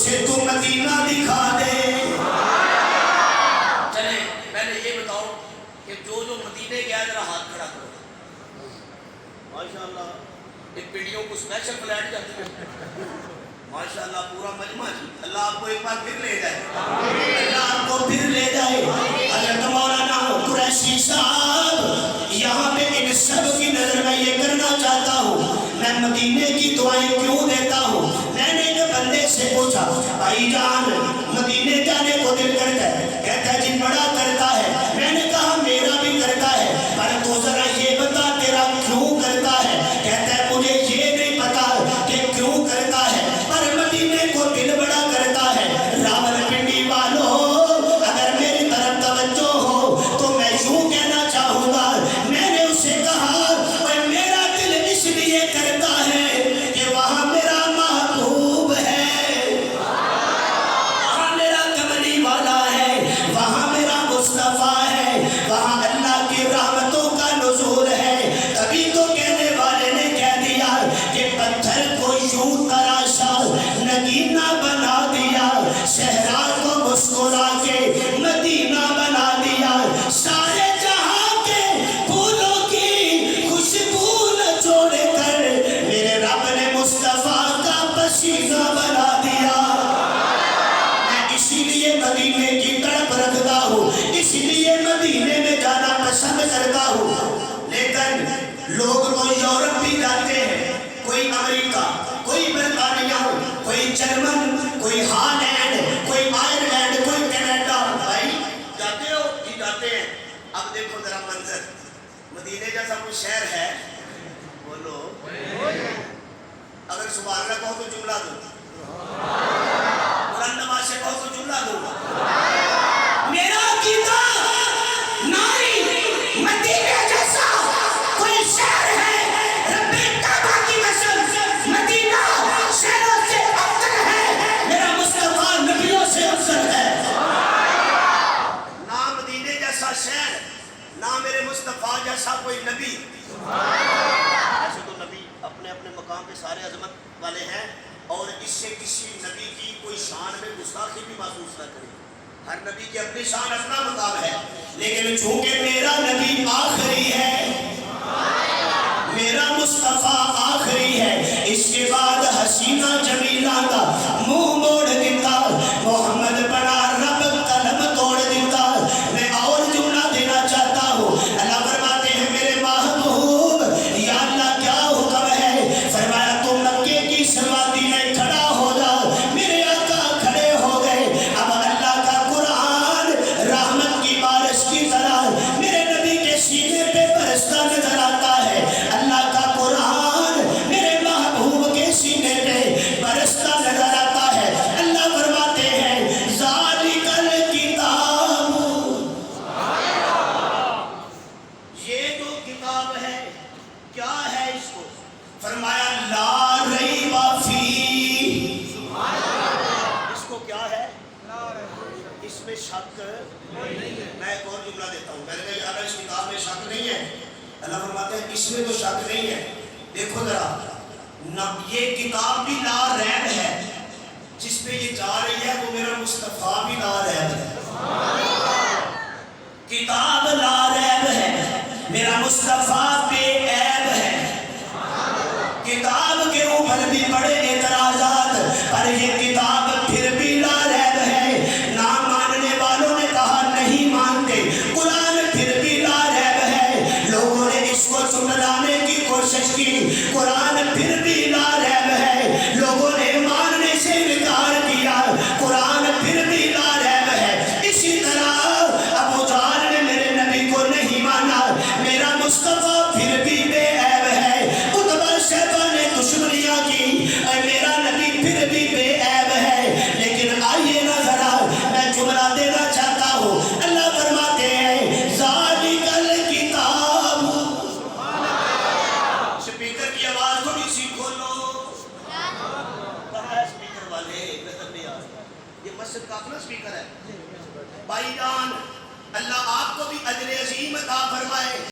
مجھے تو مدینہ دکھا دے۔ چلیں پہلے یہ بتاؤ کہ جو مدینے گیا ذرا ہاتھ کھڑا کرو۔ ماشاءاللہ ایک پیڑیوں کو اسپیشل فلائٹ جاتی ہے، ماشاءاللہ پورا مجمع جی۔ اللہ آپ کو ایک بار پھر لے جائے، اللہ آپ کو پھر لے جائے۔ حضرت مولانا قریشی صاحب یہاں پہ ان سب کی نظر میں یہ کرنا چاہتا ہوں، میں مدینے کی دعائیں کیوں دیتا ہوں؟ میں نے ایک بندے سے پوچھا بھائی جان مدینے جانے کو دل کرتا ہے؟ کہتا ہے جی بڑا کرتا ہے۔ میں نے کہا میرا بھی کرتا ہے، پر تو ذرا یہ بتا تیرا کیوں کرتا ہے؟ کہتا ہے مجھے یہ نہیں پتا کہ کیوں کرتا ہے، پر مدینے کو دل بڑا کرتا ہے۔ راول پنڈی والوں اگر میری طرف توجہ ہو تو میں یوں کہنا چاہوں گا، میں نے اسے کہا اور میرا دل اس لیے کرتا ہے کہ وہاں میرا محبوب ہے، وہاں میرا کملی والا ہے، وہاں میرا مصطفیٰ ہے، وہاں اللہ کی رحمتوں کا نزول ہے۔ تبھی تو کہنے والے نے کہہ دیا کہ پتھر کو یوں تراشا نگینہ بنا دیا، صحرا کو مسکرا کے مدینہ بنا دیا، سارے جہاں کے پھولوں کی خوشبو نہ چھوڑ کر میرے رب نے مصطفیٰ کا پسینہ بنا دیا۔ میں اسی لیے مدینے کی تڑپ رکھتا ہوں، اس لیے مدینے میں جانا پسند کرتا ہوں۔ لیکن لوگ تو یورپ بھی جاتے ہیں، کوئی امریکہ، کوئی برطانیہ، کوئی جرمن، کوئی ہالینڈ، کوئی آئرلینڈ، کوئی کینیڈا۔ بھائی جاتے ہو جی؟ جاتے ہیں۔ اب دیکھو ذرا منظر، مدینے جیسا کوئی شہر ہے؟ بولو، اگر سبحان اللہ کہو تو جملہ دو، بلند آواز سے کہو تو جملہ دو۔ میرا عقیدہ ناری مدینے جیسا کوئی شہر ہے، رب کعبہ کی قسم مدینہ شہروں سے افضل ہے، میرا مصطفیٰ نبیوں سے افضل ہے۔ نہ مدینے جیسا شہر، نہ میرے مصطفیٰ جیسا کوئی نبی۔ ایسے تو نبی اپنے اپنے مقام پہ سارے عظمت والے ہیں، اور اس سے کسی نبی کی کوئی شان میں گستاخی بھی محسوس نہ کرے۔ ہر نبی کی اپنی شان اپنا مقام ہے، لیکن چونکہ میرا نبی آخری ہے، میرا مصطفیٰ آخری ہے، اس کے بعد حسینہ جمیلہ کا منہ موڑ دیتا، محمد بڑا رب قلم توڑ دیتا۔ میں اور جملہ دینا چاہتا ہوں، اللہ فرماتے ہیں میرے محبوب یا اللہ کیا حکم ہے؟ فرمایا تو مکے کی سوادی میں کھڑا ہو جا۔ میرے آقا کھڑے ہو گئے۔ اب اللہ کا قرآن رحمت کی بارش کی طرح میرے نبی کے سینے پہ برستا نظر آتا ہے۔ اللہ کا قرآن میرے محبوب کے سینے پہ برستا نظر آتا ہے۔ اللہ فرماتے ہیں ذالک الکتاب، یہ جو کتاب ہے کیا ہے اس کو؟ فرمایا لا ریب فیہ، اس کو کیا ہے؟ اس میں شک نہیں ہے۔ میں ایک اور جملہ دیتا ہوں، میں نے کہا یار اس کتاب میں شک نہیں ہے، اللہ فرماتے ہیں اس میں تو شک نہیں ہے۔ دیکھو ذرا یہ کتاب بھی لا ریب ہے، جس پہ یہ جا رہی ہے وہ میرا مصطفیٰ بھی لا ریب ہے۔ کتاب لا ریب ہے، میرا مصطفیٰ بے عیب ہے۔ کتاب کے اوپر بھی بڑے اعتراضات، پر یہ کتاب پھر بھی لا ریب ہے۔ نہ ماننے والوں نے کہا نہیں مانتے، قرآن پھر بھی لا ریب ہے۔ لوگوں نے اس کو چٹلانے کی کوشش کی، قرآن پھر بھی لا ریب ہے۔ لوگوں نے ماننے سے انکار کیا، قرآن پھر بھی لا ریب ہے۔ اسی طرح ابو جہل نے میرے نبی کو نہیں مانا، میرا مصطفیٰ پھر بھی بے عیب ہے۔ عتبہ شیبہ نے دشمنیاں کی، اے میرا نبی پھر بھی بے عیب ہے۔ لیکن آئیے نا ذرا میں جملہ دینا چاہتا ہوں، اللہ فرماتے ہیں ذالک الکتاب۔ سپیکر کی آواز تھوڑی سی کھولو۔ کہاں ہے سپیکر والے؟ نظر نہیں آ رہا۔ یہ مسجد کا اپنا سپیکر ہے۔ بھائی جان اللہ آپ کو بھی اجر عظیم عطا فرمائے۔